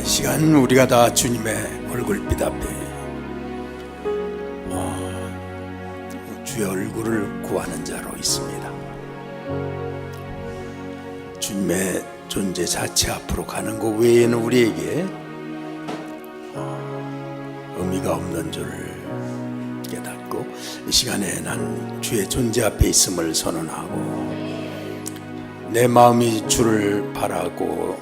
이 시간 우리가 다 주님의 얼굴빛 앞에 주의 얼굴을 구하는 자로 있습니다. 주님의 존재 자체 앞으로 가는 것 외에는 우리에게 의미가 없는 줄 깨닫고, 이 시간에 난 주의 존재 앞에 있음을 선언하고, 내 마음이 주를 바라고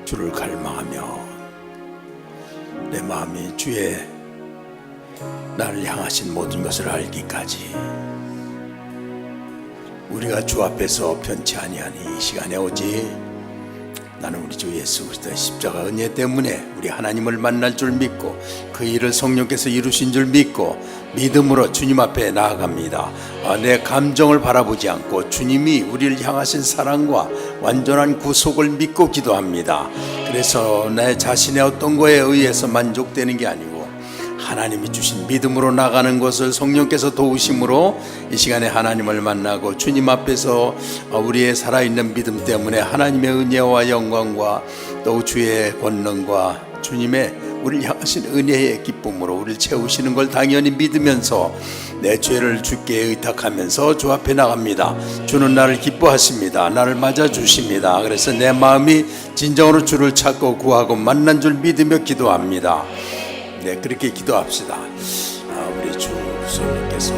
주를 갈망하며 내 마음이 주의 나를 향하신 모든 것을 알기까지 우리가 주 앞에서 편치 아니하니, 이 시간에 오직 나는 우리 주 예수 그리스도의 십자가 은혜 때문에 우리 하나님을 만날 줄 믿고 그 일을 성령께서 이루신 줄 믿고 믿음으로 주님 앞에 나아갑니다. 내 감정을 바라보지 않고 주님이 우리를 향하신 사랑과 완전한 구속을 믿고 기도합니다. 그래서 내 자신의 어떤 거에 의해서 만족되는 게 아니고 하나님이 주신 믿음으로 나가는 것을 성령께서 도우심으로 이 시간에 하나님을 만나고 주님 앞에서 우리의 살아있는 믿음 때문에 하나님의 은혜와 영광과 또 주의 권능과 주님의 우리를 향하신 은혜의 기쁨으로 우리를 채우시는 걸 당연히 믿으면서 내 죄를 주께 의탁하면서 주 앞에 나갑니다. 주는 나를 기뻐하십니다. 나를 맞아주십니다. 그래서 내 마음이 진정으로 주를 찾고 구하고 만난 줄 믿으며 기도합니다. 네, 그렇게 기도합시다. 우리 주 성령께서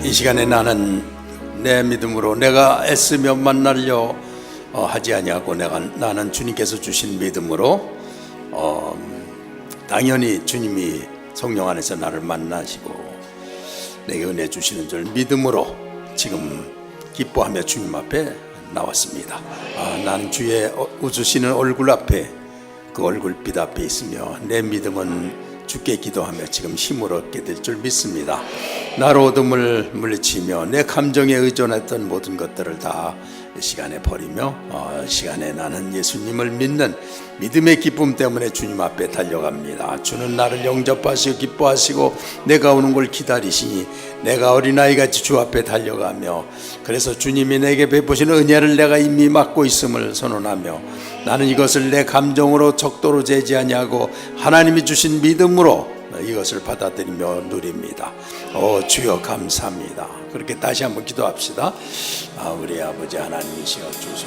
이 시간에 나는 내 믿음으로 내가 애쓰며 만나려 하지 아니하고 나는 주님께서 주신 믿음으로 당연히 주님이 성령 안에서 나를 만나시고 내게 은혜 주시는 줄 믿음으로 지금 기뻐하며 주님 앞에 나왔습니다. 나는 주의 웃으시는 얼굴 앞에, 그 얼굴빛 앞에 있으며 내 믿음은 주께 기도하며 지금 힘을 얻게 될 줄 믿습니다. 나로 어둠을 물리치며 내 감정에 의존했던 모든 것들을 다 이 시간에 버리며 시간에 나는 예수님을 믿는 믿음의 기쁨 때문에 주님 앞에 달려갑니다. 주는 나를 영접하시고 기뻐하시고 내가 오는 걸 기다리시니 내가 어린아이같이 주 앞에 달려가며, 그래서 주님이 내게 베푸시는 은혜를 내가 이미 맡고 있음을 선언하며 나는 이것을 내 감정으로 적도로 재지 아니하고 하나님이 주신 믿음으로 이것을 받아들이며 누립니다. 주여 감사합니다. 그렇게 다시 한번 기도합시다. 우리 아버지 하나님이시여 주소.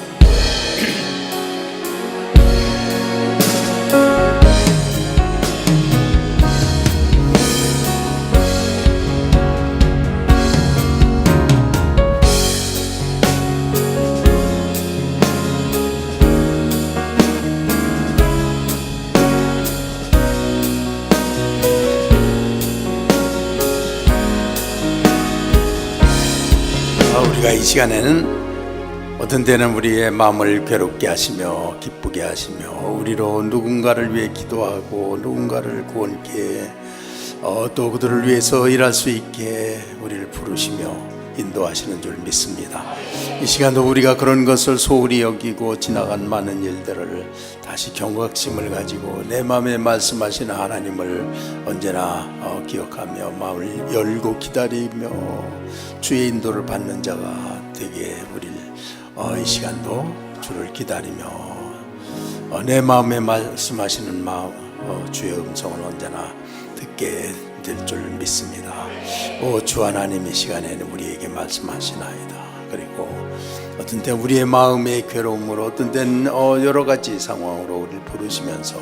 우리가 이 시간에는 어떤 때는 우리의 마음을 괴롭게 하시며 기쁘게 하시며 우리로 누군가를 위해 기도하고 누군가를 구원케 또 그들을 위해서 일할 수 있게 우리를 부르시며 인도하시는 줄 믿습니다. 이 시간도 우리가 그런 것을 소홀히 여기고 지나간 많은 일들을 다시 경각심을 가지고 내 마음에 말씀하시는 하나님을 언제나 기억하며 마음을 열고 기다리며 주의 인도를 받는 자가 되게 우리를 이 시간도 주를 기다리며 내 마음에 말씀하시는 주의 음성을 언제나 듣게 될 줄 믿습니다. 주 하나님, 이 시간에는 우리에게 말씀하시나이다. 그리고 어떤 때 우리의 마음의 괴로움으로, 어떤 때는 여러 가지 상황으로 우리를 부르시면서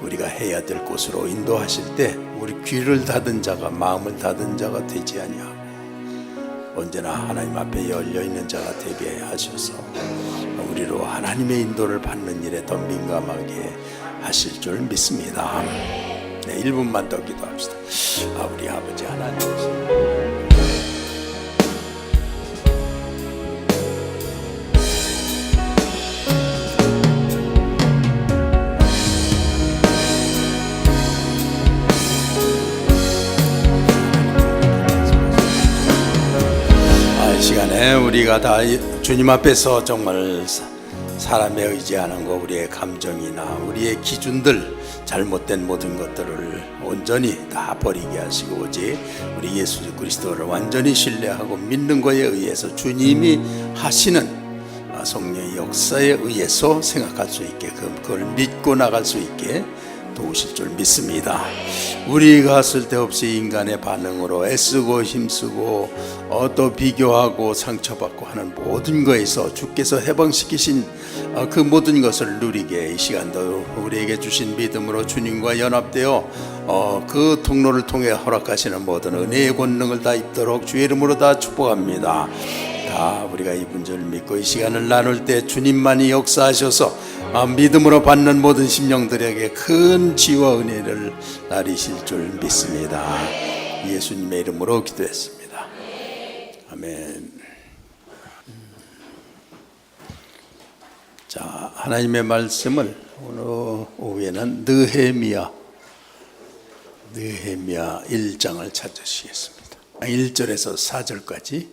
우리가 해야 될 곳으로 인도하실 때 우리 귀를 닫은 자가, 마음을 닫은 자가 되지 아니하고 언제나 하나님 앞에 열려있는 자가 되게 하셔서 우리로 하나님의 인도를 받는 일에 더 민감하게 하실 줄 믿습니다. 네, 1분만 더 기도합시다. 우리 아버지 하나님, 시간에 네, 우리가 다 주님 앞에서 정말 사람에 의지하는 거, 우리의 감정이나 우리의 기준들, 잘못된 모든 것들을 온전히 다 버리게 하시고 오직 우리 예수 그리스도를 완전히 신뢰하고 믿는 것에 의해서 주님이 하시는 성령의 역사에 의해서 생각할 수 있게, 그걸 믿고 나갈 수 있게 도우실 줄 믿습니다. 우리가 쓸데없이 인간의 반응으로 애쓰고 힘쓰고 또 비교하고 상처받고 하는 모든 것에서 주께서 해방시키신 그 모든 것을 누리게 이 시간도 우리에게 주신 믿음으로 주님과 연합되어 그 통로를 통해 허락하시는 모든 은혜의 권능을 다 입도록 주의 이름으로 다 축복합니다. 다 우리가 이분 줄 믿고 이 시간을 나눌 때 주님만이 역사하셔서 믿음으로 받는 모든 심령들에게 큰 지혜와 은혜를 나리실 줄 믿습니다. 예수님의 이름으로 기도했습니다. 아멘. 자, 하나님의 말씀을 오늘 오후에는 느헤미야 1장을 찾으시겠습니다. 1절에서 4절까지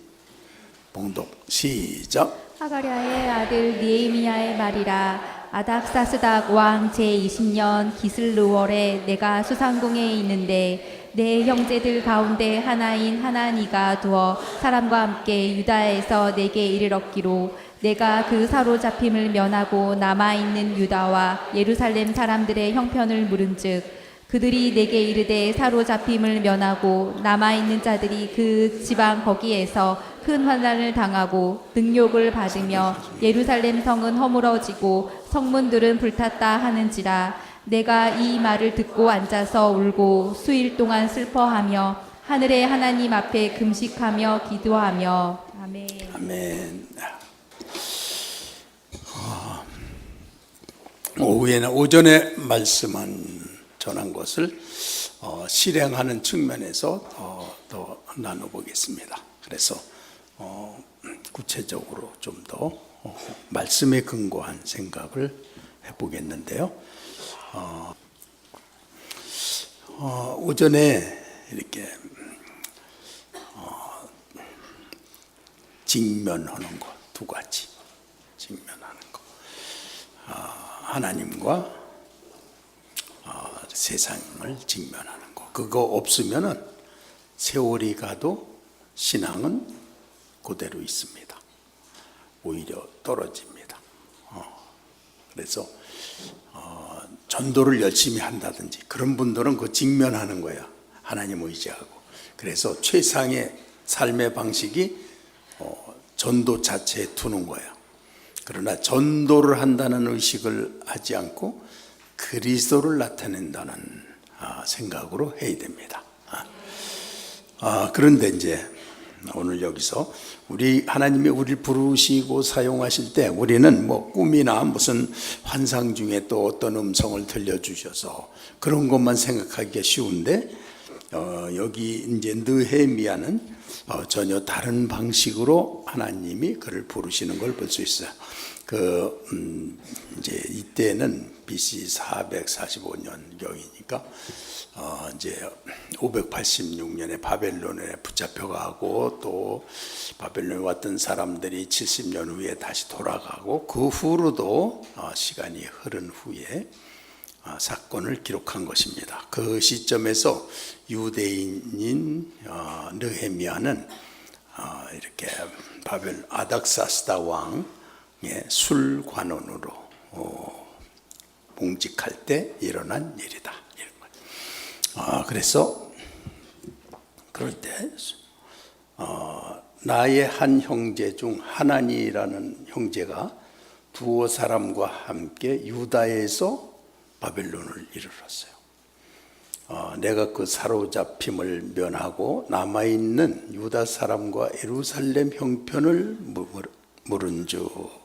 봉독 시작. 하가랴의 아들 느헤미야의 말이라. 아닥사스닥 왕 제20년 기슬르월에 내가 수상궁에 있는데 내 형제들 가운데 하나인 하나니가 두어 사람과 함께 유다에서 내게 이르렀기로 내가 그 사로잡힘을 면하고 남아있는 유다와 예루살렘 사람들의 형편을 물은즉 그들이 내게 이르되 사로잡힘을 면하고 남아있는 자들이 그 지방 거기에서 큰 환난을 당하고 능욕을 받으며 예루살렘 성은 허물어지고 성문들은 불탔다 하는지라. 내가 이 말을 듣고 앉아서 울고 수일 동안 슬퍼하며 하늘의 하나님 앞에 금식하며 기도하며. 아멘. 아멘. 오전에 말씀한 전한 것을 실행하는 측면에서 더 나눠보겠습니다. 그래서 구체적으로 좀 더 말씀에 근거한 생각을 해보겠는데요. 오전에 이렇게 직면하는 것 두 가지, 직면하는 것, 하나님과 세상을 직면하는 거. 그거 없으면은 세월이 가도 신앙은 그대로 있습니다. 오히려 떨어집니다. 그래서 전도를 열심히 한다든지 그런 분들은 그 직면하는 거야. 하나님 의지하고. 그래서 최상의 삶의 방식이 전도 자체에 두는 거야. 그러나 전도를 한다는 의식을 하지 않고 그리스도를 나타낸다는 생각으로 해야 됩니다. 그런데 이제 오늘 여기서 우리 하나님이 우리를 부르시고 사용하실 때 우리는 뭐 꿈이나 무슨 환상 중에 또 어떤 음성을 들려주셔서 그런 것만 생각하기가 쉬운데 여기 이제 느헤미야는 전혀 다른 방식으로 하나님이 그를 부르시는 걸 볼 수 있어요. 이제 이때는 BC 445년 경이니까 이제 586년에 바벨론에 붙잡혀가고 또 바벨론에 왔던 사람들이 70년 후에 다시 돌아가고 그 후로도 시간이 흐른 후에 사건을 기록한 것입니다. 그 시점에서 유대인인 느헤미야는 이렇게 바벨 아닥사스다 왕의 술관원으로 봉직할 때 일어난 일이다. 그래서 그럴 때 나의 한 형제 중 하나니라는 형제가 두어 사람과 함께 유다에서 바벨론을 이르렀어요. 내가 그 사로잡힘을 면하고 남아있는 유다 사람과 예루살렘 형편을 물은즉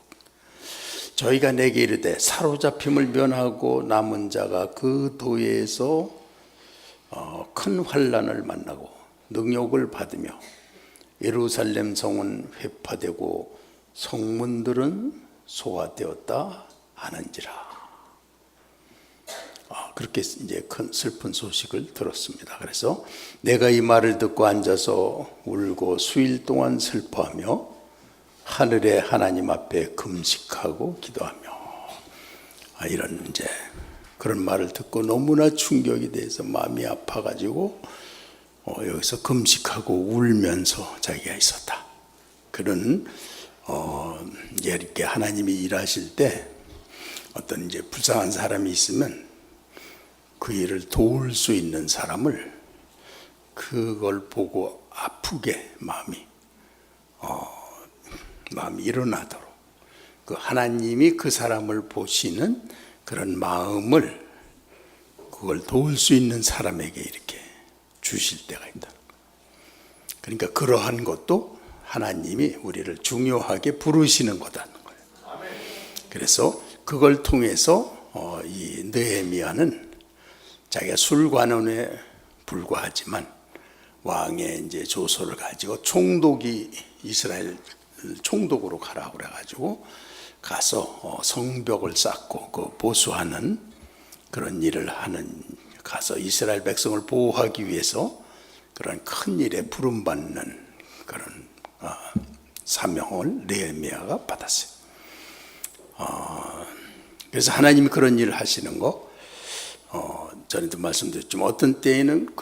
저희가 내게 이르되 사로잡힘을 면하고 남은 자가 그 도에서 큰 환난을 만나고 능욕을 받으며 예루살렘 성은 회파되고 성문들은 소화되었다 하는지라. 그렇게 이제 큰 슬픈 소식을 들었습니다. 그래서 내가 이 말을 듣고 앉아서 울고 수일 동안 슬퍼하며 하늘의 하나님 앞에 금식하고 기도하며 이런 이제 그런 말을 듣고 너무나 충격이 돼서 마음이 아파가지고 여기서 금식하고 울면서 자기가 있었다. 그런 이렇게 하나님이 일하실 때 어떤 이제 불쌍한 사람이 있으면 그 일을 도울 수 있는 사람을 그걸 보고 아프게 마음이 일어나도록 그 하나님이 그 사람을 보시는 그런 마음을 그걸 도울 수 있는 사람에게 이렇게 주실 때가 있다. 그러니까 그러한 것도 하나님이 우리를 중요하게 부르시는 거다는 거예요. 그래서 그걸 통해서 이 느헤미야는 자기가 술관원에 불과하지만 왕의 이제 조서를 가지고 총독이 이스라엘 총독으로 가라고 그래가지고 가서 성벽을 쌓고 그 보수하는 그런 일을 하는 가서 이스라엘 백성을 보호하기 위해서 그런 큰 일에 부름받는 그런 사명을 느헤미야가 받았어요. 그래서 하나님이 그런 일을 하시는 거 전에도 말씀드렸지만 어떤 때에는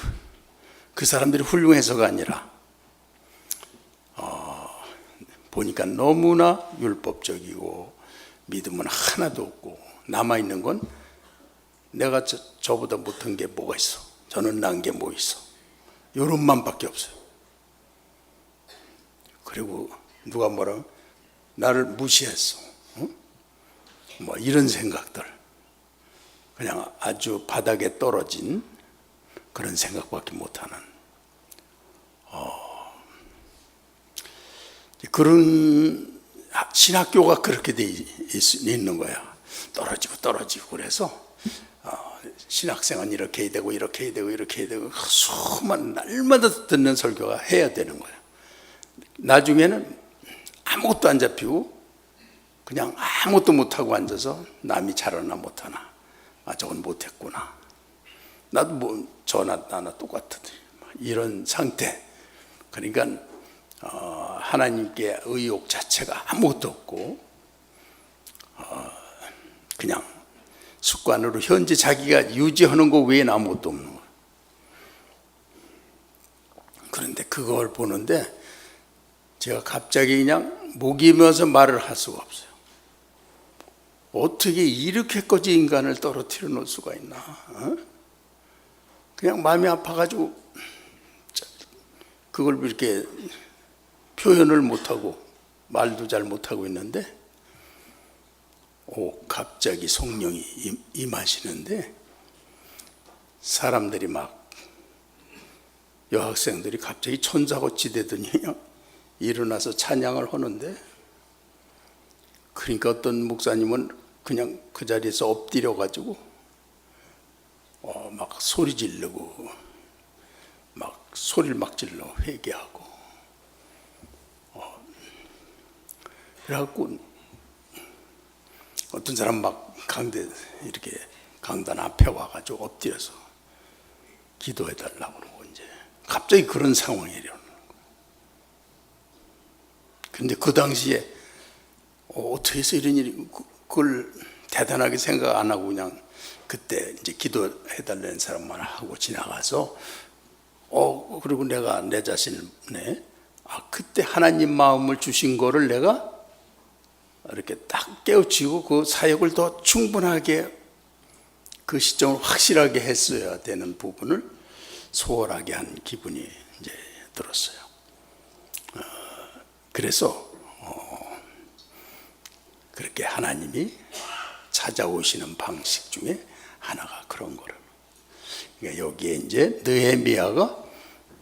그 사람들이 훌륭해서가 아니라 보니까 너무나 율법적이고 믿음은 하나도 없고 남아있는 건 내가 저보다 못한 게 뭐가 있어, 저는 난 게 뭐 있어, 이런 마음밖에 없어요. 그리고 누가 뭐라면 나를 무시했어, 뭐 이런 생각들, 그냥 아주 바닥에 떨어진 그런 생각밖에 못하는 그런 신학교가 그렇게 돼 있는 거야. 떨어지고 그래서 신학생은 이렇게 해야 되고 이렇게 해야 되고 이렇게 해야 되고 수많은 날마다 듣는 설교가 해야 되는 거야. 나중에는 아무것도 안 잡히고 그냥 아무것도 못하고 앉아서 남이 잘하나 못하나, 저건 못했구나, 나도 뭐 저나 나나 똑같은데 이런 상태. 그러니까 하나님께 의욕 자체가 아무것도 없고 그냥 습관으로 현재 자기가 유지하는 거 외에는 아무것도 없는 거예요. 그런데 그걸 보는데 제가 갑자기 그냥 목이 메어서 말을 할 수가 없어요. 어떻게 이렇게까지 인간을 떨어뜨려 놓을 수가 있나? 그냥 마음이 아파가지고 그걸 이렇게 표현을 못하고 말도 잘 못하고 있는데 갑자기 성령이 임하시는데 사람들이 막 여학생들이 갑자기 천사같이 되더니 일어나서 찬양을 하는데, 그러니까 어떤 목사님은 그냥 그 자리에서 엎드려 가지고 막 소리 지르고 막 소리를 막 질러 회개하고 그래갖고 어떤 사람 막 이렇게 강단 앞에 와가지고 엎드려서 기도해 달라고 그러고 이제 갑자기 그런 상황이 일어나는 거예요. 근데 그 당시에 어떻게 해서 이런 일이, 그걸 대단하게 생각 안 하고 그냥 그때 이제 기도해 달라는 사람만 하고 지나가서 그리고 내가 내 자신을 그때 하나님 마음을 주신 거를 내가 이렇게 딱 깨우치고 그 사역을 더 충분하게 그 시점을 확실하게 했어야 되는 부분을 소홀하게 한 기분이 이제 들었어요. 그래서 그렇게 하나님이 찾아오시는 방식 중에 하나가 그런 거를. 그러니까 여기에 이제 느헤미야가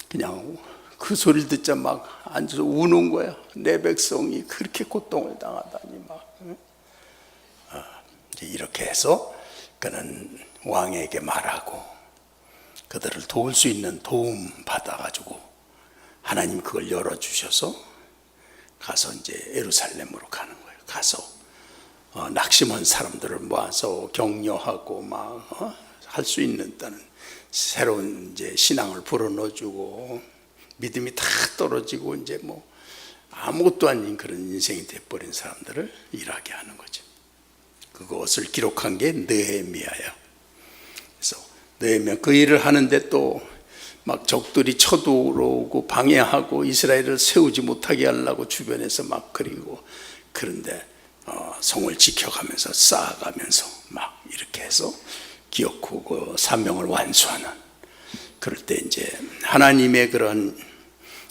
그냥 그 소리를 듣자 막 앉아서 우는 거야. 내 백성이 그렇게 고통을 당하다니 막. 이제 이렇게 해서 그는 왕에게 말하고 그들을 도울 수 있는 도움 받아가지고 하나님 그걸 열어주셔서 가서 이제 예루살렘으로 가는 거예요. 가서 낙심한 사람들을 모아서 격려하고 막 할 수 있는 새로운 이제 신앙을 불어넣어주고 믿음이 다 떨어지고 이제 뭐 아무것도 아닌 그런 인생이 돼버린 사람들을 일하게 하는 거죠. 그것을 기록한 게 느헤미야예요. 그래서 느헤미야 그 일을 하는데 또 막 적들이 쳐들어오고 방해하고 이스라엘을 세우지 못하게 하려고 주변에서 막 그리고, 그런데 성을 지켜가면서 쌓아가면서 막 이렇게 해서 기어코 그 사명을 완수하는, 그럴 때 이제 하나님의 그런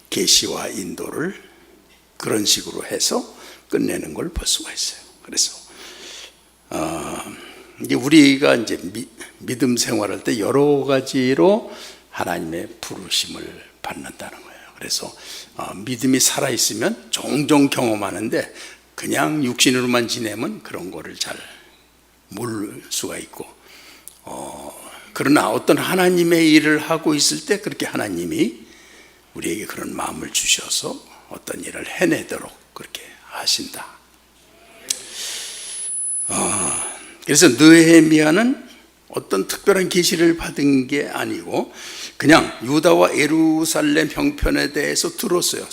계시와 인도를 그런 식으로 해서 끝내는 걸 볼 수가 있어요. 그래서 이게 우리가 이제 믿음 생활할 때 여러 가지로 하나님의 부르심을 받는다는 거예요. 그래서 믿음이 살아있으면 종종 경험하는데 그냥 육신으로만 지내면 그런 거를 잘 모를 수가 있고, 그러나 어떤 하나님의 일을 하고 있을 때 그렇게 하나님이 우리에게 그런 마음을 주셔서 어떤 일을 해내도록 그렇게 하신다. 그래서 느헤미야는 어떤 특별한 계시를 받은 게 아니고 그냥 유다와 예루살렘 형편에 대해서 들었어요.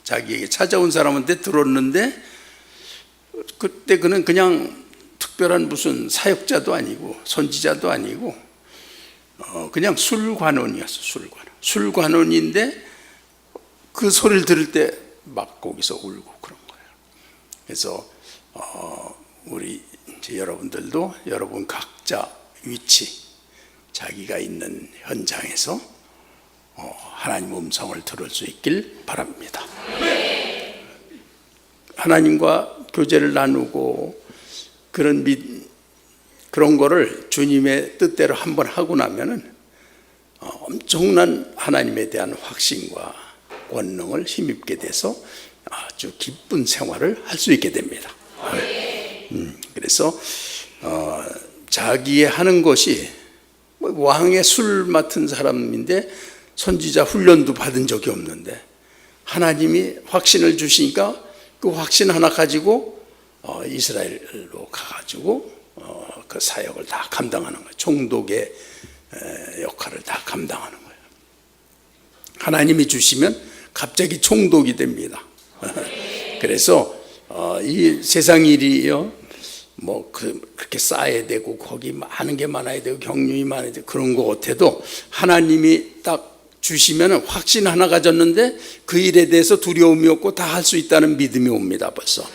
자기에게 찾아온 사람한테 들었는데, 그때 그는 그냥 특별한 무슨 사역자도 아니고 선지자도 아니고 그냥 술관원이었어. 술관원인데 그 소리를 들을 때 막 거기서 울고 그런 거예요. 그래서 우리 이제 여러분들도 여러분 각자 위치, 자기가 있는 현장에서 하나님 음성을 들을 수 있길 바랍니다. 하나님과 교제를 나누고 그런 거를 주님의 뜻대로 한번 하고 나면은 엄청난 하나님에 대한 확신과 권능을 힘입게 돼서 아주 기쁜 생활을 할 수 있게 됩니다. 그래서 자기의 하는 것이 왕의 술 맡은 사람인데 선지자 훈련도 받은 적이 없는데 하나님이 확신을 주시니까 그 확신 하나 가지고 이스라엘로 가가지고 그 사역을 다 감당하는 거예요. 총독의 역할을 다 감당하는 거예요. 하나님이 주시면 갑자기 총독이 됩니다. 그래서 이 세상 일이요, 뭐 그렇게 쌓아야 되고 거기 많은 게 많아야 되고 경륜이 많아야 되고 그런 거 같아도 하나님이 딱 주시면 확신 하나 가졌는데 그 일에 대해서 두려움이 없고 다 할 수 있다는 믿음이 옵니다. 벌써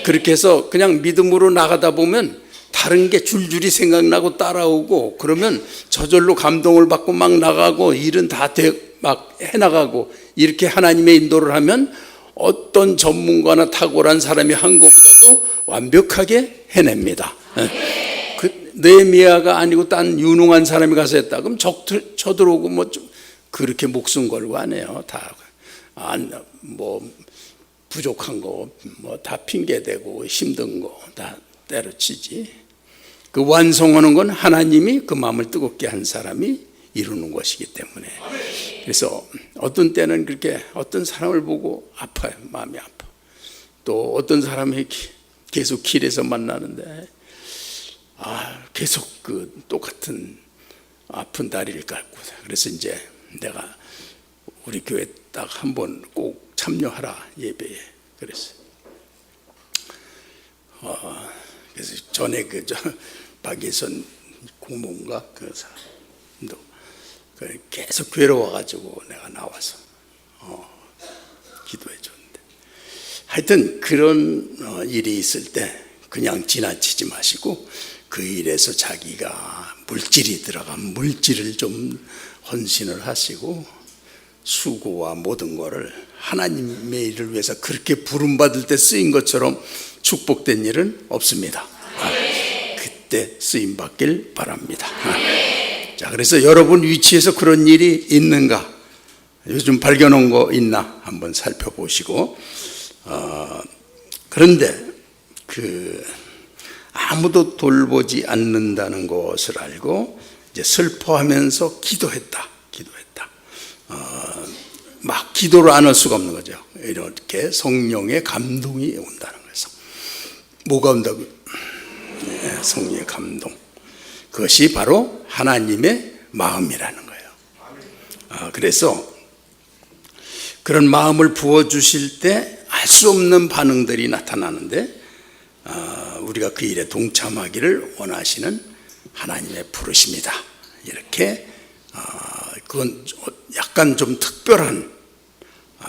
그렇게 해서 그냥 믿음으로 나가다 보면 다른 게 줄줄이 생각나고 따라오고, 그러면 저절로 감동을 받고 막 나가고 일은 다 막 해나가고, 이렇게 하나님의 인도를 하면 어떤 전문가나 탁월한 사람이 한 것보다도 완벽하게 해냅니다. 그 느헤미야가 아니고 딴 유능한 사람이 가서 했다 그럼 쳐들어오고 뭐 좀 그렇게 목숨 걸고 안 해요. 다 뭐 부족한 거 뭐 다 핑계대고 힘든 거 다 때려치지. 그 완성하는 건 하나님이 그 마음을 뜨겁게 한 사람이 이루는 것이기 때문에. 그래서 어떤 때는 그렇게 어떤 사람을 보고 아파요. 마음이 아파. 또 어떤 사람이 계속 길에서 만나는데 계속 그 똑같은 아픈 다리를 깔고. 그래서 이제 내가 우리 교회 딱 한 번 꼭 참여하라 예배에 그랬어요. 그래서 전에 박예선 고모인가 그 사람도 계속 괴로워가지고 내가 나와서 기도해 줬는데, 하여튼 그런 일이 있을 때 그냥 지나치지 마시고 그 일에서 자기가 물질이 들어간 물질을 좀 헌신을 하시고 수고와 모든 거를 하나님의 일을 위해서 그렇게 부름받을 때 쓰인 것처럼 축복된 일은 없습니다. 그때 쓰임 받길 바랍니다. 자, 그래서 여러분 위치에서 그런 일이 있는가, 요즘 발견한 거 있나 한번 살펴보시고, 그런데 아무도 돌보지 않는다는 것을 알고 이제 슬퍼하면서 기도했다. 막 기도를 안 할 수가 없는 거죠. 이렇게 성령의 감동이 온다는 거죠. 뭐가 온다고? 성령의 감동. 그것이 바로 하나님의 마음이라는 거예요. 그래서 그런 마음을 부어주실 때 알 수 없는 반응들이 나타나는데 우리가 그 일에 동참하기를 원하시는 하나님의 부르심이다. 이렇게 그건 약간 좀 특별한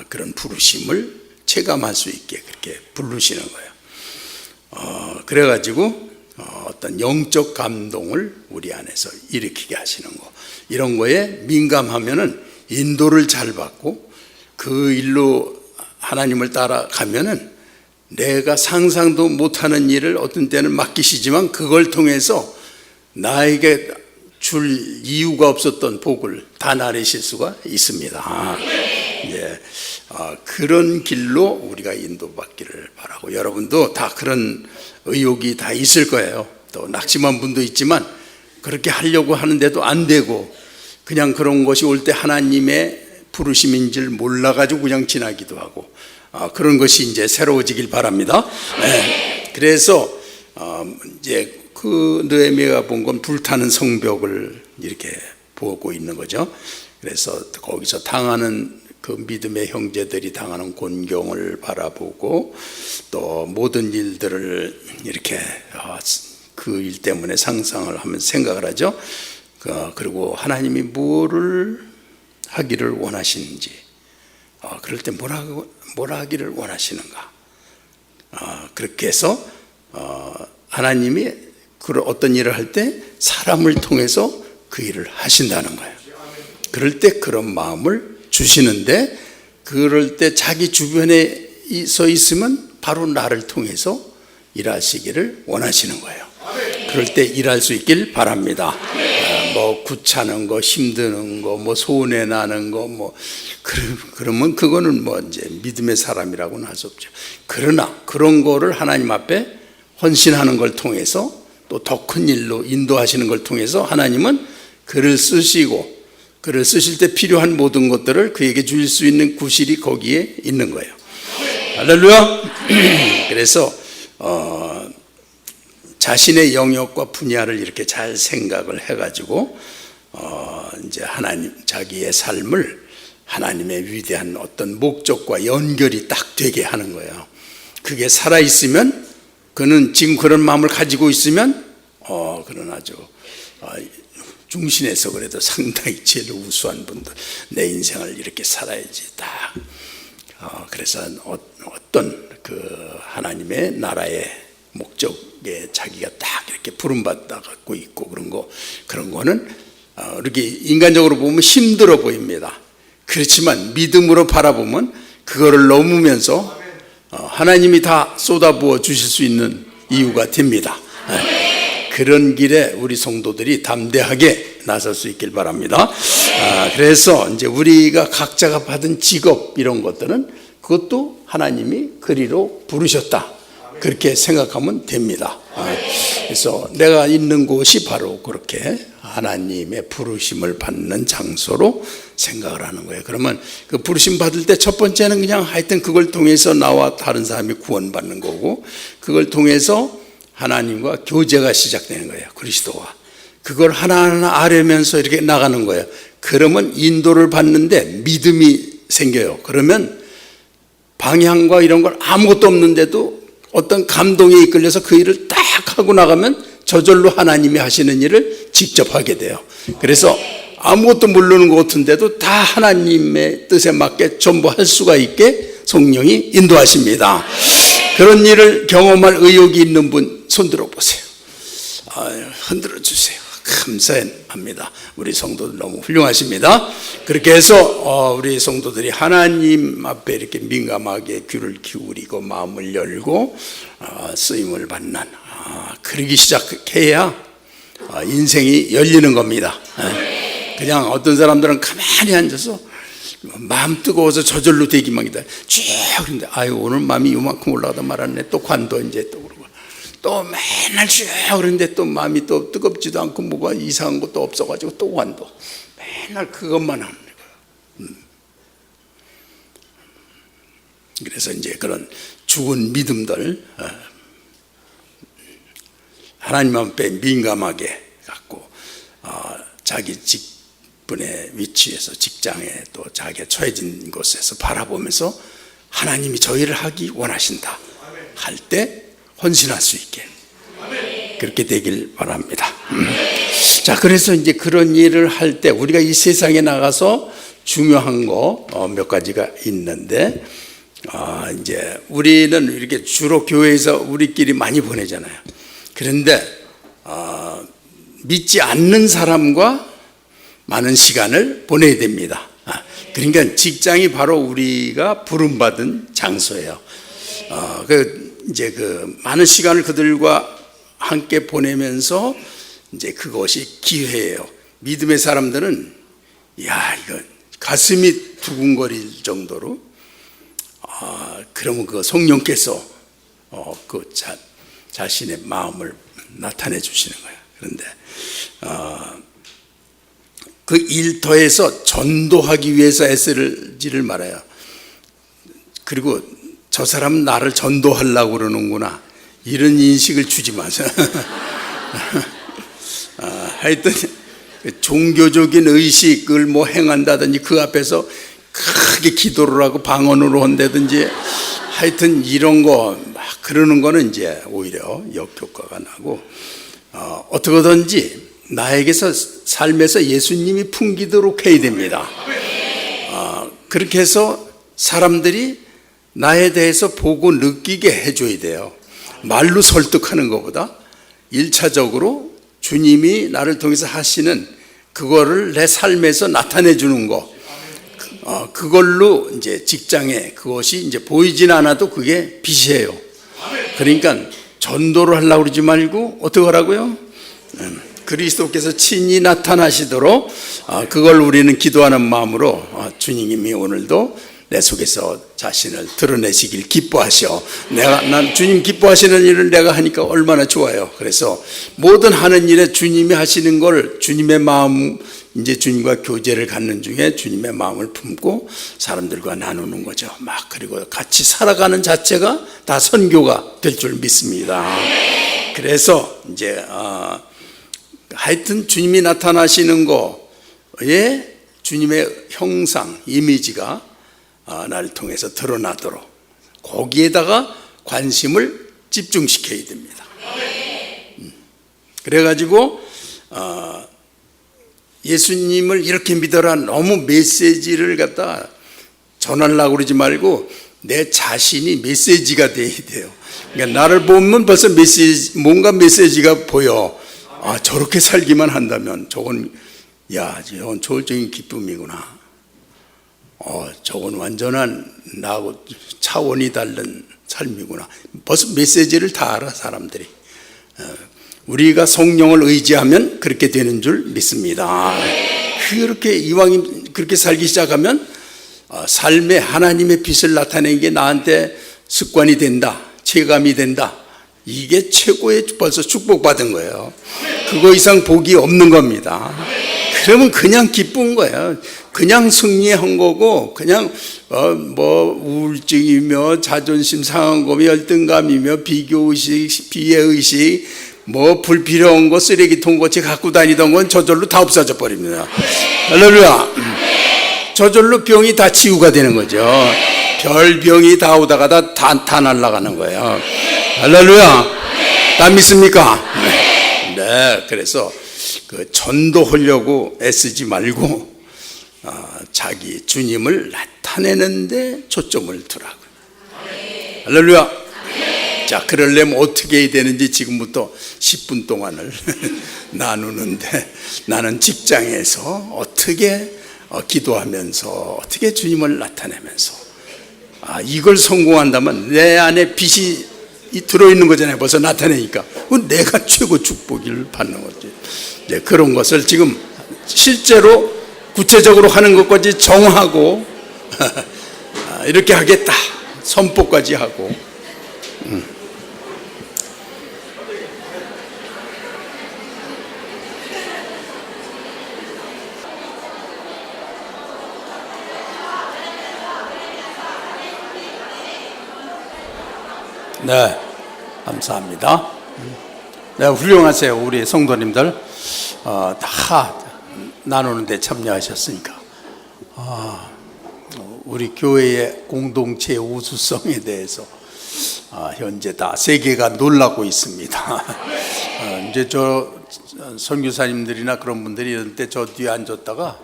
그런 부르심을 체감할 수 있게 그렇게 부르시는 거예요. 그래가지고 어떤 영적 감동을 우리 안에서 일으키게 하시는 거, 이런 거에 민감하면은 인도를 잘 받고 그 일로 하나님을 따라가면은 내가 상상도 못하는 일을 어떤 때는 맡기시지만 그걸 통해서 나에게 줄 이유가 없었던 복을 다 나르실 수가 있습니다. 그런 길로 우리가 인도받기를 바라고, 여러분도 다 그런 의욕이 다 있을 거예요. 또 낙심한 분도 있지만 그렇게 하려고 하는데도 안 되고 그냥 그런 것이 올 때 하나님의 부르심인 줄 몰라가지고 그냥 지나기도 하고 그런 것이 이제 새로워지길 바랍니다. 그래서 이제 그 느헤미야가 본 건 불타는 성벽을 이렇게 보고 있는 거죠. 그래서 거기서 당하는 그 믿음의 형제들이 당하는 곤경을 바라보고 또 모든 일들을 이렇게 그 일 때문에 상상을 하면서 생각을 하죠. 그리고 하나님이 뭐를 하기를 원하시는지, 그럴 때 뭐라 하기를 원하시는가, 그렇게 해서 하나님이 어떤 일을 할 때 사람을 통해서 그 일을 하신다는 거예요. 그럴 때 그런 마음을 주시는데, 그럴 때 자기 주변에 서 있으면 바로 나를 통해서 일하시기를 원하시는 거예요. 그럴 때 일할 수 있길 바랍니다. 뭐 구차는 거, 힘드는 거, 뭐 손해 나는 거, 뭐 그러면 그거는 뭐 이제 믿음의 사람이라고는 할 수 없죠. 그러나 그런 거를 하나님 앞에 헌신하는 걸 통해서 또 더 큰 일로 인도하시는 걸 통해서 하나님은 그를 쓰시고, 그를 쓰실 때 필요한 모든 것들을 그에게 줄 수 있는 구실이 거기에 있는 거예요. 할렐루야. 그래서 자신의 영역과 분야를 이렇게 잘 생각을 해가지고 이제 하나님, 자기의 삶을 하나님의 위대한 어떤 목적과 연결이 딱 되게 하는 거예요. 그게 살아 있으면, 그는 지금 그런 마음을 가지고 있으면 그는 아주 중신에서 그래도 상당히 제일 우수한 분들, 내 인생을 이렇게 살아야지 딱. 그래서 어떤 그 하나님의 나라의 목적에 자기가 딱 이렇게 부름받아 갖고 있고 그런 거는 이렇게 인간적으로 보면 힘들어 보입니다. 그렇지만 믿음으로 바라보면 그거를 넘으면서 하나님이 다 쏟아부어 주실 수 있는 이유가 됩니다. 그런 길에 우리 성도들이 담대하게 나설 수 있길 바랍니다. 그래서 이제 우리가 각자가 받은 직업, 이런 것들은 그것도 하나님이 그리로 부르셨다, 그렇게 생각하면 됩니다. 그래서 내가 있는 곳이 바로 그렇게 하나님의 부르심을 받는 장소로 생각을 하는 거예요. 그러면 그 부르심 받을 때 첫 번째는 그냥 하여튼 그걸 통해서 나와 다른 사람이 구원받는 거고, 그걸 통해서 하나님과 교제가 시작되는 거예요. 그리스도와. 그걸 하나하나 알으면서 이렇게 나가는 거예요. 그러면 인도를 받는데 믿음이 생겨요. 그러면 방향과 이런 걸 아무것도 없는데도 어떤 감동에 이끌려서 그 일을 딱 하고 나가면 저절로 하나님이 하시는 일을 직접 하게 돼요. 그래서 아무것도 모르는 것 같은데도 다 하나님의 뜻에 맞게 전부 할 수가 있게 성령이 인도하십니다. 그런 일을 경험할 의욕이 있는 분 손들어 보세요. 흔들어 주세요. 감사합니다. 우리 성도들 너무 훌륭하십니다. 그렇게 해서 우리 성도들이 하나님 앞에 이렇게 민감하게 귀를 기울이고 마음을 열고 쓰임을 받는, 그러기 시작해야 인생이 열리는 겁니다. 그냥 어떤 사람들은 가만히 앉아서 마음 뜨거워서 저절로 되기만 기다려 쭉. 근데 아유, 오늘 마음이 요만큼 올라가다 말았네. 또 관도 이제 또 그러고 또 맨날 쭉 그러는데 또 마음이 또 뜨겁지도 않고 뭐가 이상한 것도 없어가지고 또 관도 맨날 그것만 하는 거예요. 그래서 이제 그런 죽은 믿음들, 하나님 앞에 민감하게 갖고 자기 직분의 위치에서, 직장에 또 자기가 처해진 곳에서 바라보면서 하나님이 저희를 하기 원하신다 할 때 헌신할 수 있게 그렇게 되길 바랍니다. 자, 그래서 이제 그런 일을 할 때 우리가 이 세상에 나가서 중요한 거 몇 가지가 있는데, 이제 우리는 이렇게 주로 교회에서 우리끼리 많이 보내잖아요. 그런데 믿지 않는 사람과 많은 시간을 보내야 됩니다. 그러니까 직장이 바로 우리가 부름받은 장소예요. 이제 많은 시간을 그들과 함께 보내면서 이제 그것이 기회예요. 믿음의 사람들은 이거 가슴이 두근거릴 정도로 그러면 그 성령께서 자신의 마음을 나타내 주시는 거예요. 그런데 그 일터에서 전도하기 위해서 애쓰지를 말아요. 그리고 저 사람은 나를 전도하려고 그러는구나, 이런 인식을 주지 마세요. 하여튼 종교적인 의식을 행한다든지 그 앞에서 크게 기도를 하고 방언으로 한다든지 하여튼 이런 거 막 그러는 거는 이제 오히려 역효과가 나고, 어떻게든지 나에게서 삶에서 예수님이 풍기도록 해야 됩니다. 그렇게 해서 사람들이 나에 대해서 보고 느끼게 해줘야 돼요. 말로 설득하는 것보다 1차적으로 주님이 나를 통해서 하시는 그거를 내 삶에서 나타내 주는 거, 그걸로 이제 직장에 그것이 이제 보이진 않아도 그게 빛이에요. 그러니까 전도를 하려고 그러지 말고 어떻게 하라고요? 그리스도께서 친히 나타나시도록 그걸 우리는 기도하는 마음으로 주님이 오늘도 내 속에서 자신을 드러내시길 기뻐하셔. 난 주님 기뻐하시는 일을 내가 하니까 얼마나 좋아요. 그래서 모든 하는 일에 주님이 하시는 걸 주님의 마음, 이제 주님과 교제를 갖는 중에 주님의 마음을 품고 사람들과 나누는 거죠. 그리고 같이 살아가는 자체가 다 선교가 될 줄 믿습니다. 그래서 이제 하여튼 주님이 나타나시는 거에 주님의 형상, 이미지가 나를 통해서 드러나도록 거기에다가 관심을 집중시켜야 됩니다. 그래가지고 예수님을 이렇게 믿어라, 너무 메시지를 갖다 전하려고 그러지 말고 내 자신이 메시지가 돼야 돼요. 그러니까 나를 보면 벌써 뭔가 메시지가 보여. 저렇게 살기만 한다면 저건 초월적인 기쁨이구나. 저건 완전한 나하고 차원이 다른 삶이구나. 벌써 메시지를 다 알아, 사람들이. 우리가 성령을 의지하면 그렇게 되는 줄 믿습니다. 그렇게 이왕 그렇게 살기 시작하면 삶에 하나님의 빛을 나타내는 게 나한테 습관이 된다, 체감이 된다. 이게 최고의 벌써 축복받은 거예요. 그거 이상 복이 없는 겁니다. 그러면 그냥 기쁜 거예요. 그냥 승리한 거고, 그냥 우울증이며 자존심 상한 거며 열등감이며 비교의식, 비애의식, 불필요한 거 쓰레기통 같이 갖고 다니던 건 저절로 다 없어져 버립니다. 할렐루야. 저절로 병이 다 치유가 되는 거죠. 별병이 다 오다가 다 날아가는 거예요. 할렐루야. 다 믿습니까? 네. 그래서 전도하려고 애쓰지 말고 자기 주님을 나타내는데 초점을 두라고. 할렐루야. 자, 그러려면 어떻게 해야 되는지 지금부터 10분 동안을 나누는데, 나는 직장에서 어떻게 기도하면서 어떻게 주님을 나타내면서 이걸 성공한다면 내 안에 빛이 들어있는 거잖아요. 벌써 나타내니까 내가 최고 축복을 받는 거지. 이제 그런 것을 지금 실제로 구체적으로 하는 것까지 정하고 이렇게 하겠다 선포까지 하고. 네, 감사합니다. 네, 훌륭하세요. 우리 성도님들 다 나누는 데 참여하셨으니까 우리 교회의 공동체의 우수성에 대해서 현재 다 세계가 놀라고 있습니다. 이제 저 선교사님들이나 그런 분들이 이런 때 저 뒤에 앉았다가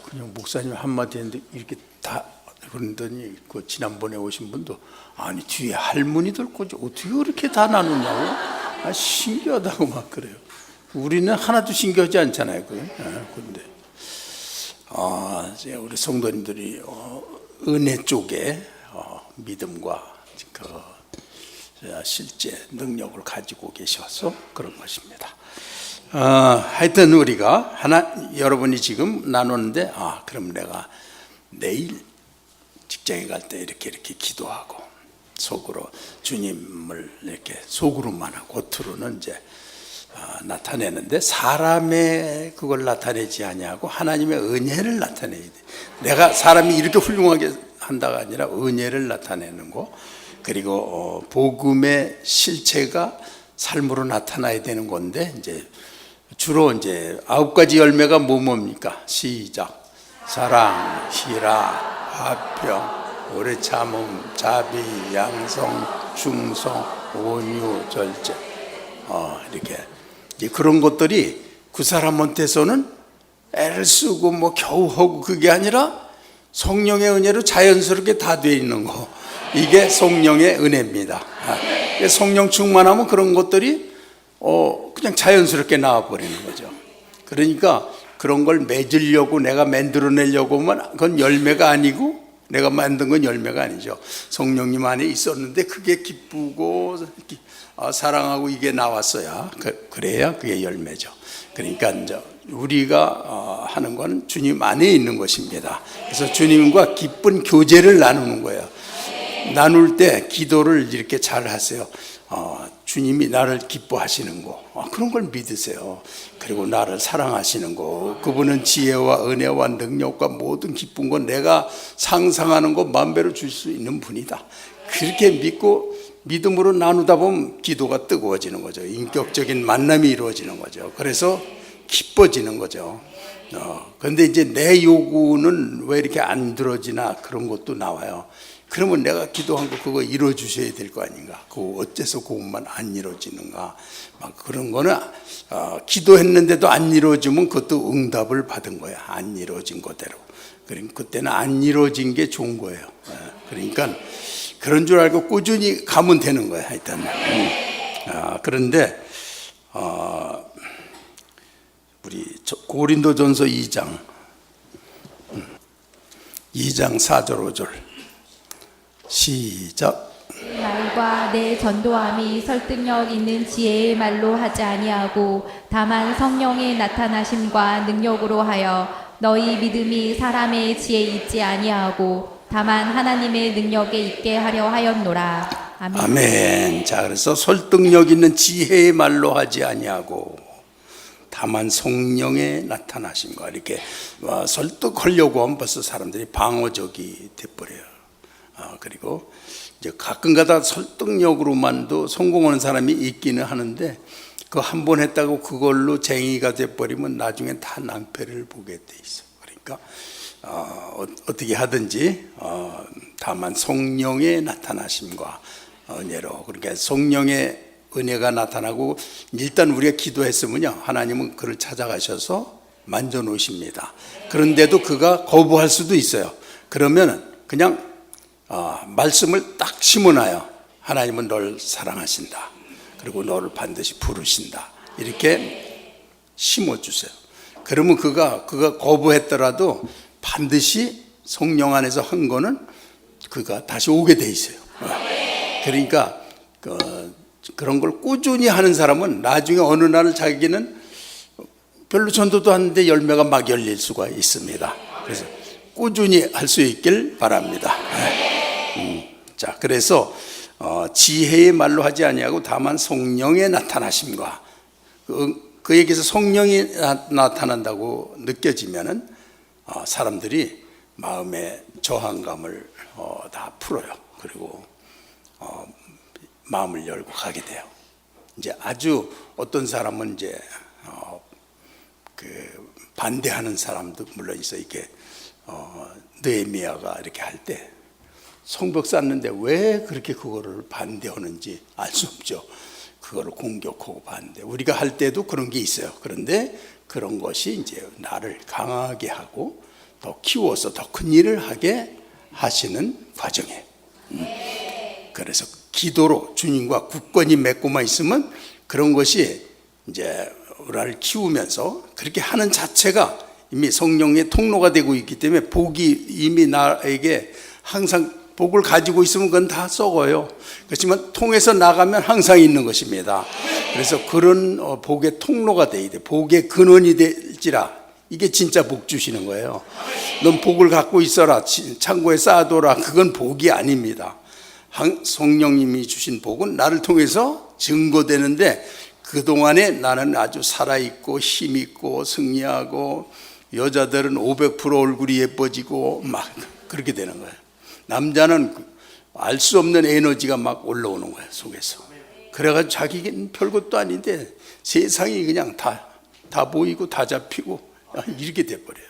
그냥 목사님 한마디 했는데 이렇게 다 그러더니 그 지난번에 오신 분도 아니 뒤에 할머니들 거지 어떻게 그렇게 다 나누냐고 신기하다고 막 그래요. 우리는 하나도 신기하지 않잖아요. 그런데 이제 우리 성도님들이 은혜 쪽에 믿음과 그 실제 능력을 가지고 계셔서 그런 것입니다. 하여튼 우리가 여러분이 지금 나누는데 그럼 내가 내일 직장에 갈 때 이렇게 기도하고 속으로 주님을 이렇게 속으로만 하고 겉으로는 이제 나타내는데 사람의 그걸 나타내지 아니하고 하나님의 은혜를 나타내야 돼. 내가 사람이 이렇게 훌륭하게 한다가 아니라 은혜를 나타내는 거. 그리고 복음의 실체가 삶으로 나타나야 되는 건데 이제 주로 이제 9가지 열매가 뭡니까? 시작. 사랑, 희락, 화평, 오래 참음, 자비, 양성, 충성, 온유, 절제. 이렇게 그런 것들이 그 사람한테서는 애를 쓰고 뭐 겨우 하고 그게 아니라 성령의 은혜로 자연스럽게 다 돼 있는 거. 이게 성령의 은혜입니다. 성령 충만하면 그런 것들이 그냥 자연스럽게 나와버리는 거죠. 그러니까 그런 걸 맺으려고 내가 만들어내려고 하면 그건 열매가 아니고 내가 만든 건 열매가 아니죠. 성령님 안에 있었는데 그게 기쁘고 사랑하고 이게 나왔어야 그래야 그게 열매죠. 그러니까 이제 우리가 하는 건 주님 안에 있는 것입니다. 그래서 주님과 기쁜 교제를 나누는 거예요. 나눌 때 기도를 이렇게 잘 하세요. 주님이 나를 기뻐하시는 거 그런 걸 믿으세요. 그리고 나를 사랑하시는 거 그분은 지혜와 은혜와 능력과 모든 기쁜 건 내가 상상하는 것 만배로 줄 수 있는 분이다. 그렇게 믿고 믿음으로 나누다 보면 기도가 뜨거워지는 거죠. 인격적인 만남이 이루어지는 거죠. 그래서 기뻐지는 거죠. 그런데 이제 내 요구는 왜 이렇게 안 들어지나 그런 것도 나와요. 그러면 내가 기도한 거 그거 이루어 주셔야 될 거 아닌가? 그거 어째서 그것만 안 이루어지는가? 막 그런 거는 기도했는데도 안 이루어지면 그것도 응답을 받은 거야. 안 이루어진 거대로. 그러니까 그때는 안 이루어진 게 좋은 거예요. 그러니까 그런 줄 알고 꾸준히 가면 되는 거야. 하여튼. 그런데 우리 고린도전서 2장 4절 5절 시작. 말과 내 전도함이 설득력 있는 지혜의 말로 하지 아니하고 다만 성령의 나타나심과 능력으로 하여 너희 믿음이 사람의 지혜에 있지 아니하고 다만 하나님의 능력에 있게 하려 하였노라. 아멘. 아멘. 자, 그래서 설득력 있는 지혜의 말로 하지 아니하고 다만 성령의 나타나심과 이렇게 설득하려고 하면 벌써 사람들이 방어적이 돼버려요. 그리고 이제 가끔가다 설득력으로만도 성공하는 사람이 있기는 하는데 그 한 번 했다고 그걸로 쟁의가 돼버리면 나중에 다 낭패를 보게 돼 있어. 그러니까 어떻게 하든지 다만 성령의 나타나심과 은혜로 그러니까 성령의 은혜가 나타나고 일단 우리가 기도했으면요 하나님은 그를 찾아가셔서 만져놓으십니다. 그런데도 그가 거부할 수도 있어요. 그러면 그냥 말씀을 딱 심어놔요. 하나님은 널 사랑하신다. 그리고 너를 반드시 부르신다. 이렇게 심어주세요. 그러면 그가 거부했더라도 반드시 성령 안에서 한 거는 그가 다시 오게 돼 있어요. 그러니까 그런 걸 꾸준히 하는 사람은 나중에 어느 날 자기는 별로 전도도 하는데 열매가 막 열릴 수가 있습니다. 그래서 꾸준히 할 수 있길 바랍니다. 자, 그래서 지혜의 말로 하지 아니하고 다만 성령의 나타나심과 그에게서 성령이 나타난다고 느껴지면은 사람들이 마음의 저항감을 다 풀어요. 그리고 마음을 열고 가게 돼요. 이제 아주 어떤 사람은 이제 반대하는 사람도 물론 있어. 이렇게 느헤미야가 이렇게 할 때 성벽 쌓는데 왜 그렇게 그거를 반대하는지 알 수 없죠. 그거를 공격하고 반대. 우리가 할 때도 그런 게 있어요. 그런데 그런 것이 이제 나를 강하게 하고 더 키워서 더 큰 일을 하게 하시는 과정이에요. 그래서 기도로 주님과 굳건히 맺고만 있으면 그런 것이 이제 우리를 키우면서 그렇게 하는 자체가 이미 성령의 통로가 되고 있기 때문에 복이 이미 나에게 항상 복을 가지고 있으면 그건 다 썩어요. 그렇지만 통해서 나가면 항상 있는 것입니다. 그래서 그런 복의 통로가 돼야 돼. 복의 근원이 될지라. 이게 진짜 복 주시는 거예요. 넌 복을 갖고 있어라, 창고에 쌓아둬라. 그건 복이 아닙니다. 성령님이 주신 복은 나를 통해서 증거되는데 그동안에 나는 아주 살아있고 힘있고 승리하고 여자들은 500% 얼굴이 예뻐지고 막 그렇게 되는 거예요. 남자는 알 수 없는 에너지가 막 올라오는 거예요, 속에서. 그래가지고 자기는 별것도 아닌데 세상이 그냥 다 보이고 다 잡히고 이렇게 돼버려요.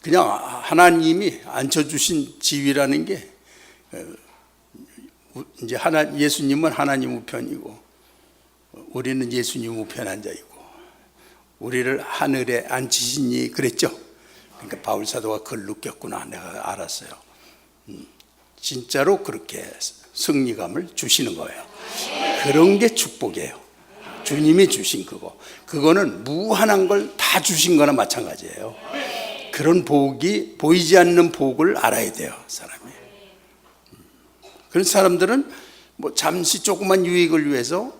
그냥 하나님이 앉혀주신 지위라는 게 이제 예수님은 하나님 우편이고 우리는 예수님 우편 앉아 있고 우리를 하늘에 앉히시니 그랬죠. 그러니까 바울 사도가 그걸 느꼈구나 내가 알았어요. 진짜로 그렇게 승리감을 주시는 거예요. 그런 게 축복이에요. 주님이 주신 그거는 무한한 걸 다 주신 거나 마찬가지예요. 그런 복이 보이지 않는 복을 알아야 돼요, 사람이. 그런 사람들은 뭐 잠시 조그만 유익을 위해서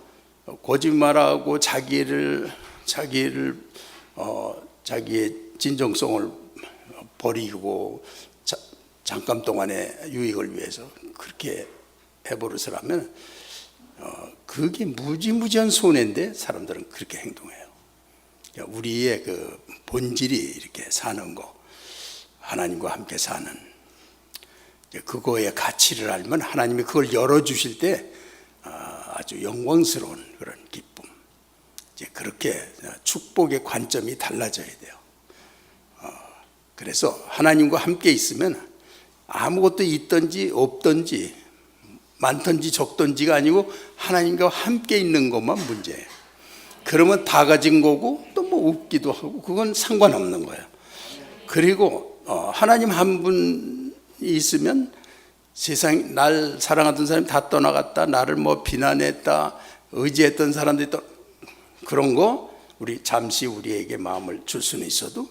거짓말하고 자기의 진정성을 버리고 잠깐 동안의 유익을 위해서 그렇게 해버릇을 하면 그게 무지무지한 손해인데 사람들은 그렇게 행동해요. 우리의 그 본질이 이렇게 사는 거, 하나님과 함께 사는 그거의 가치를 알면 하나님이 그걸 열어주실 때 아주 영광스러운 그런 기쁨, 이제 그렇게 축복의 관점이 달라져야 돼요. 그래서 하나님과 함께 있으면 아무것도 있든지 없든지 많든지 적든지가 아니고 하나님과 함께 있는 것만 문제예요. 그러면 다 가진 거고 또 뭐 웃기도 하고 그건 상관없는 거예요. 그리고 하나님 한 분이 있으면 세상 날 사랑하던 사람이 다 떠나갔다, 나를 뭐 비난했다, 의지했던 사람들이 또 그런 거 우리 잠시 우리에게 마음을 줄 수는 있어도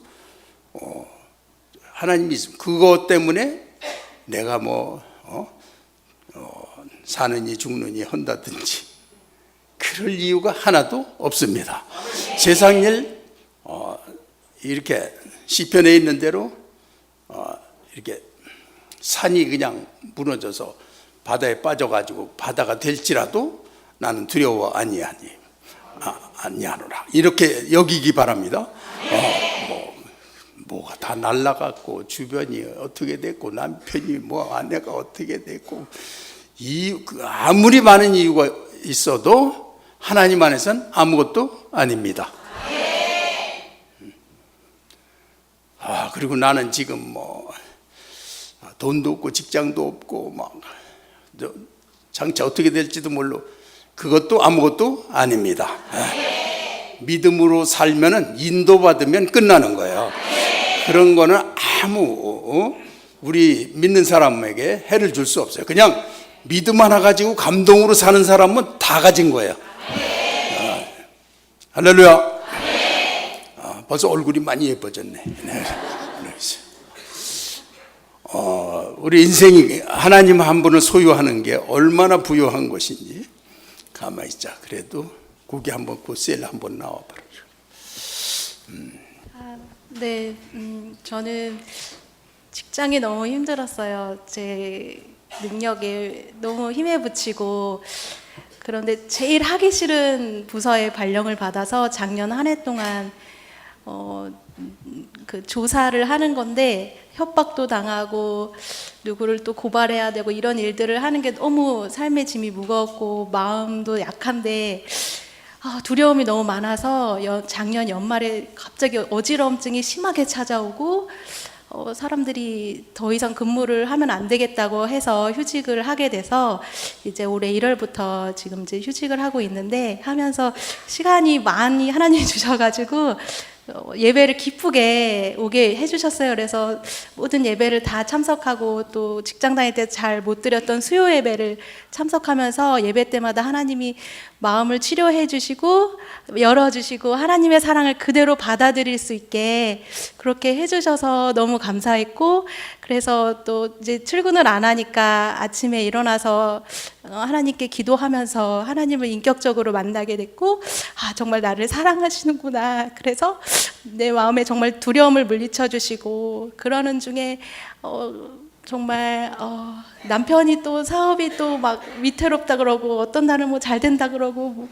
하나님이 있으면 그것 때문에 내가 사느니 죽느니 한다든지 그럴 이유가 하나도 없습니다. 세상 일 이렇게 시편에 있는 대로 이렇게 산이 그냥 무너져서 바다에 빠져가지고 바다가 될지라도 나는 두려워 아니하노라 이렇게 여기기 바랍니다. 뭐가 다 날라갔고 주변이 어떻게 됐고 남편이 뭐 아내가 어떻게 됐고 아무리 많은 이유가 있어도 하나님 안에서는 아무것도 아닙니다. 그리고 나는 지금 돈도 없고 직장도 없고 막 장차 어떻게 될지도 몰라. 그것도 아무것도 아닙니다. 믿음으로 살면은 인도받으면 끝나는 거예요. 그런 거는 우리 믿는 사람에게 해를 줄 수 없어요. 그냥 믿음 하나 가지고 감동으로 사는 사람은 다 가진 거예요. 할렐루야. 벌써 얼굴이 많이 예뻐졌네. 우리 인생이 하나님 한 분을 소유하는 게 얼마나 부유한 것인지 가만히 있자. 그래도 거기 한번 그 셀 한번 나와봐라. 네, 저는 직장이 너무 힘들었어요. 제 능력에 너무 힘에 부치고 그런데 제일 하기 싫은 부서에 발령을 받아서 작년 한 해 동안 그 조사를 하는 건데 협박도 당하고 누구를 또 고발해야 되고 이런 일들을 하는 게 너무 삶의 짐이 무겁고 마음도 약한데 두려움이 너무 많아서 작년 연말에 갑자기 어지러움증이 심하게 찾아오고 사람들이 더 이상 근무를 하면 안 되겠다고 해서 휴직을 하게 돼서 이제 올해 1월부터 지금 이제 휴직을 하고 있는데, 하면서 시간이 많이 하나님이 주셔가지고 예배를 기쁘게 오게 해주셨어요. 그래서 모든 예배를 다 참석하고, 또 직장 다닐 때 잘 못 드렸던 수요 예배를 참석하면서 예배 때마다 하나님이 마음을 치료해 주시고 열어주시고 하나님의 사랑을 그대로 받아들일 수 있게 그렇게 해주셔서 너무 감사했고, 그래서 또 이제 출근을 안 하니까 아침에 일어나서 하나님께 기도하면서 하나님을 인격적으로 만나게 됐고, 아, 정말 나를 사랑하시는구나. 그래서 내 마음에 정말 두려움을 물리쳐 주시고, 그러는 중에 정말 남편이 또 사업이 또 막 위태롭다 그러고, 어떤 날은 뭐 잘 된다 그러고, 뭐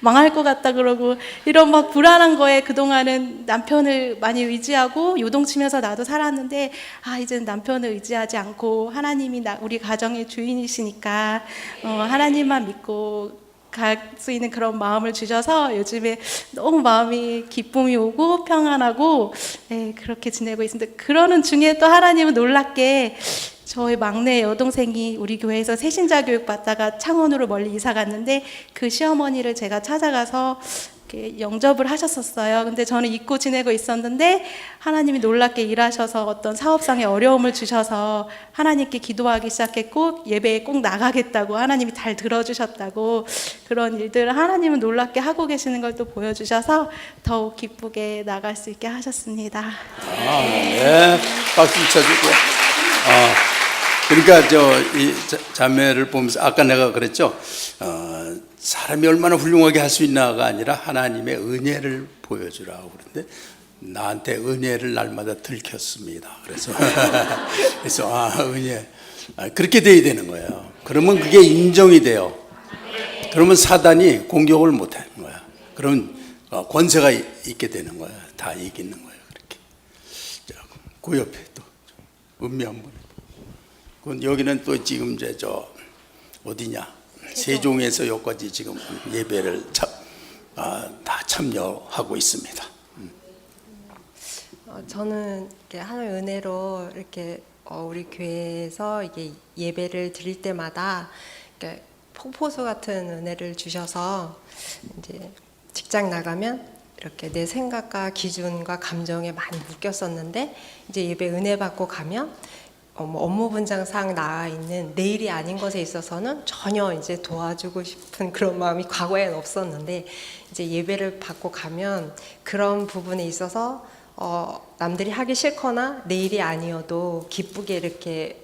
망할 것 같다 그러고, 이런 막 불안한 거에 그동안은 남편을 많이 의지하고 요동치면서 나도 살았는데, 아, 이제는 남편을 의지하지 않고 하나님이 우리 가정의 주인이시니까 하나님만 믿고 갈 수 있는 그런 마음을 주셔서 요즘에 너무 마음이 기쁨이 오고 평안하고, 네, 그렇게 지내고 있습니다. 그러는 중에 또 하나님은 놀랍게 저희 막내 여동생이 우리 교회에서 새신자 교육 받다가 창원으로 멀리 이사 갔는데, 그 시어머니를 제가 찾아가서 이렇게 영접을 하셨었어요. 근데 저는 잊고 지내고 있었는데 하나님이 놀랍게 일하셔서 어떤 사업상의 어려움을 주셔서 하나님께 기도하기 시작했고, 예배에 꼭 나가겠다고 하나님이 잘 들어주셨다고, 그런 일들을 하나님은 놀랍게 하고 계시는 걸 또 보여주셔서 더욱 기쁘게 나갈 수 있게 하셨습니다. 네, 박수 쳐주고. 그러니까 이 자매를 보면서 아까 내가 그랬죠. 사람이 얼마나 훌륭하게 할 수 있나가 아니라 하나님의 은혜를 보여주라고 그러는데, 나한테 은혜를 날마다 들켰습니다. 그래서 은혜, 그렇게 돼야 되는 거예요. 그러면 그게 인정이 돼요. 그러면 사단이 공격을 못 하는 거야. 그러면 권세가 있게 되는 거야. 다 이기는 거예요. 그렇게. 자, 그 옆에 또 은미 한 분. 여기는 또 지금 이제 어디냐? 세종에서 여기까지 지금 예배를 다 참여하고 있습니다. 저는 이렇게 하나님의 은혜로 이렇게 우리 교회에서 이게 예배를 드릴 때마다 이렇게 폭포수 같은 은혜를 주셔서, 이제 직장 나가면 이렇게 내 생각과 기준과 감정에 많이 묶였었는데, 이제 예배 은혜 받고 가면 업무 분장상 나와 있는 내 일이 아닌 것에 있어서는 전혀 이제 도와주고 싶은 그런 마음이 과거엔 없었는데, 이제 예배를 받고 가면 그런 부분에 있어서 남들이 하기 싫거나 내 일이 아니어도 기쁘게 이렇게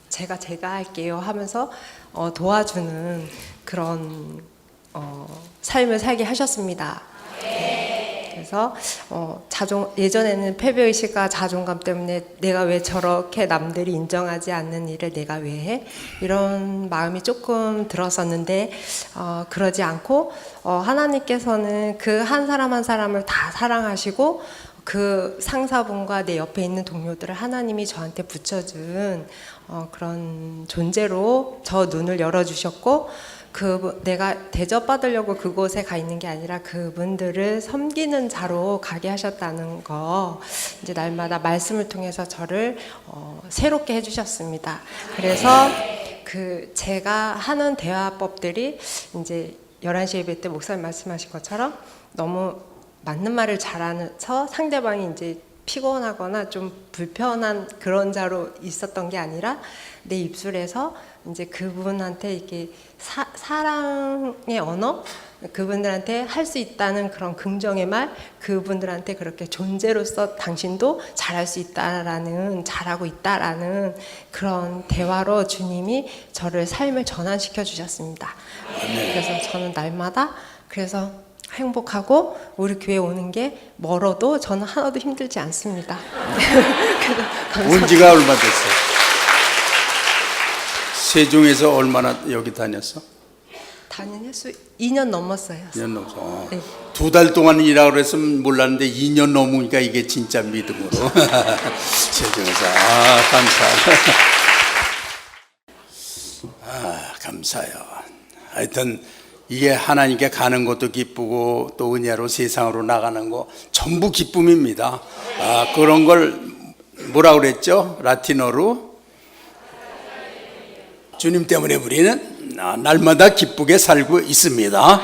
제가 할게요 하면서 도와주는 그런 삶을 살게 하셨습니다. 그래서 예전에는 패배의식과 자존감 때문에 내가 왜 저렇게 남들이 인정하지 않는 일을 내가 왜 해? 이런 마음이 조금 들었었는데, 그러지 않고 하나님께서는 그 한 사람 한 사람을 다 사랑하시고, 그 상사분과 내 옆에 있는 동료들을 하나님이 저한테 붙여준 그런 존재로 저 눈을 열어주셨고, 내가 대접받으려고 그곳에 가 있는 게 아니라 그분들을 섬기는 자로 가게 하셨다는 거, 이제 날마다 말씀을 통해서 저를 새롭게 해주셨습니다. 그래서 제가 하는 대화법들이 이제 11시 예배 때 목사님 말씀하신 것처럼 너무 맞는 말을 잘하면서 상대방이 이제 피곤하거나 좀 불편한 그런 자로 있었던 게 아니라, 내 입술에서 이제 그분한테 이렇게 사랑의 언어, 그분들한테 할 수 있다는 그런 긍정의 말, 그분들한테 그렇게 존재로서 당신도 잘할 수 있다라는, 잘하고 있다라는 그런 대화로 주님이 저를 삶을 전환시켜 주셨습니다. 그래서 저는 날마다 그래서 행복하고, 우리 교회 오는 게 멀어도 저는 하나도 힘들지 않습니다. 온 지가 얼마 됐어요? 세종에서 얼마나 여기 다녔어? 다닌 횟수 2년 넘었어요. 2년 넘었어. 네. 2달 동안 일하고 그랬으면 몰랐는데 2년 넘으니까 이게 진짜 믿음으로. 세종에서. 감사해요. 감사해요. 하여튼 이게 하나님께 가는 것도 기쁘고, 또 은혜로 세상으로 나가는 거 전부 기쁨입니다. 그런 걸 뭐라고 그랬죠? 라틴어로 주님 때문에 우리는 날마다 기쁘게 살고 있습니다.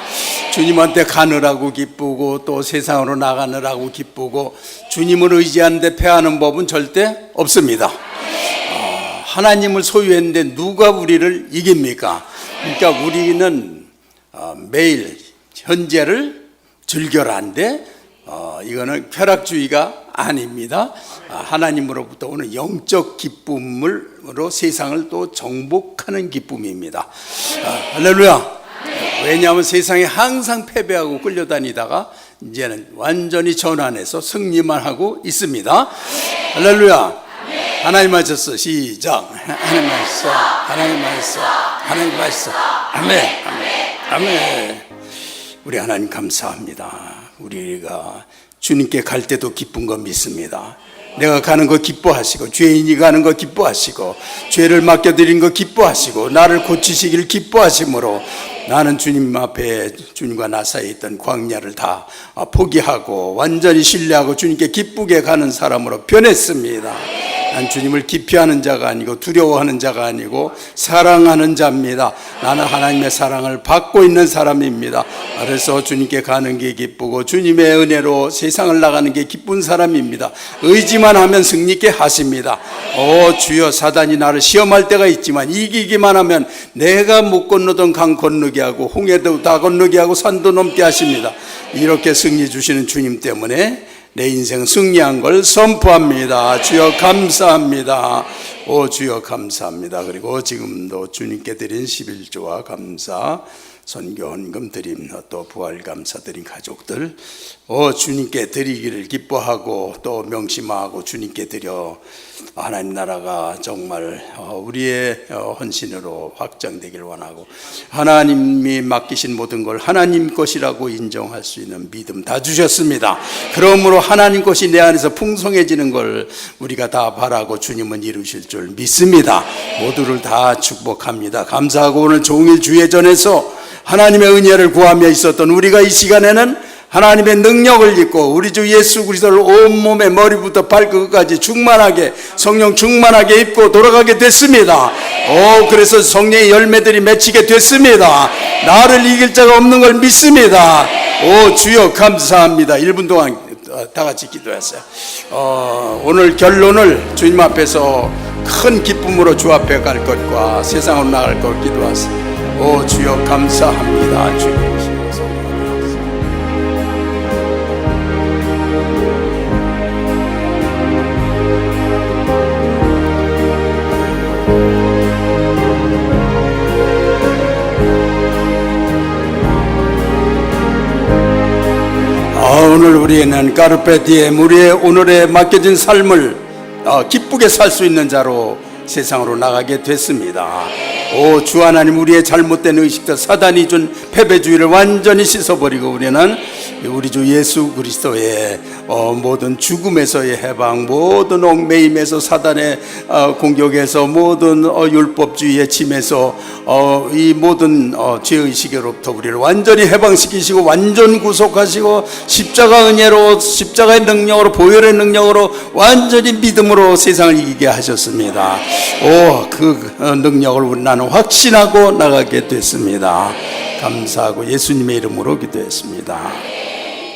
주님한테 가느라고 기쁘고 또 세상으로 나가느라고 기쁘고 주님을 의지하는데 패하는 법은 절대 없습니다. 하나님을 소유했는데 누가 우리를 이깁니까? 그러니까 우리는 매일 현재를 즐겨라는데 이거는 쾌락주의가 아닙니다. 하나님으로부터 오는 영적 기쁨으로 세상을 또 정복하는 기쁨입니다. 할렐루야. 왜냐하면 세상에 항상 패배하고 끌려다니다가 이제는 완전히 전환해서 승리만 하고 있습니다. 할렐루야. 하나님 하셨어. 시작. 하나님 하셨어. 하나님 하셨어. 하나님 하셨어. 아멘. 아멘. 우리 하나님 감사합니다. 우리가 주님께 갈 때도 기쁜 거 믿습니다. 내가 가는 거 기뻐하시고 죄인이 가는 거 기뻐하시고 죄를 맡겨드린 거 기뻐하시고 나를 고치시길 기뻐하심으로 나는 주님 앞에 주님과 나 사이에 있던 광야를 다 포기하고 완전히 신뢰하고 주님께 기쁘게 가는 사람으로 변했습니다. 난 주님을 기피하는 자가 아니고 두려워하는 자가 아니고 사랑하는 자입니다. 나는 하나님의 사랑을 받고 있는 사람입니다. 그래서 주님께 가는 게 기쁘고 주님의 은혜로 세상을 나가는 게 기쁜 사람입니다. 의지만 하면 승리케 하십니다. 주여, 사단이 나를 시험할 때가 있지만 이기기만 하면 내가 못 건너던 강 건너게 하고 홍해도 다 건너게 하고 산도 넘게 하십니다. 이렇게 승리 주시는 주님 때문에 내 인생 승리한 걸 선포합니다. 주여 감사합니다. 주여 감사합니다. 그리고 지금도 주님께 드린 11조와 감사, 선교 헌금 드림, 또 부활 감사 드린 가족들 주님께 드리기를 기뻐하고 또 명심하고 주님께 드려 하나님 나라가 정말 우리의 헌신으로 확장되길 원하고 하나님이 맡기신 모든 걸 하나님 것이라고 인정할 수 있는 믿음 다 주셨습니다. 그러므로 하나님 것이 내 안에서 풍성해지는 걸 우리가 다 바라고 주님은 이루실 줄 믿습니다. 모두를 다 축복합니다. 감사하고 오늘 종일 주예전에서 하나님의 은혜를 구하며 있었던 우리가 이 시간에는 하나님의 능력을 입고 우리 주 예수 그리스도를 온몸에 머리부터 발끝까지 충만하게 성령 충만하게 입고 돌아가게 됐습니다. 그래서 성령의 열매들이 맺히게 됐습니다. 나를 이길 자가 없는 걸 믿습니다. 주여 감사합니다. 1분 동안 다 같이 기도했어요. 오늘 결론을 주님 앞에서 큰 기쁨으로 주 앞에 갈 것과 세상으로 나갈 것 기도하세요. 주여 감사합니다. 주여. 오늘 우리는 까르페 디엠, 우리의 오늘에 맡겨진 삶을 기쁘게 살 수 있는 자로 세상으로 나가게 됐습니다. 주 하나님, 우리의 잘못된 의식들, 사단이 준 패배주의를 완전히 씻어버리고 우리는 우리 주 예수 그리스도의 모든 죽음에서의 해방, 모든 얽매임에서 사단의 공격에서 모든 율법주의의 침에서 이 모든 죄의식으로부터 우리를 완전히 해방시키시고 완전 구속하시고 십자가 은혜로, 십자가의 능력으로, 보혈의 능력으로 완전히 믿음으로 세상을 이기게 하셨습니다. 그 능력을 나는 확신하고 나가게 됐습니다. 감사하고 예수님의 이름으로 기도했습니다.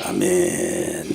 아멘.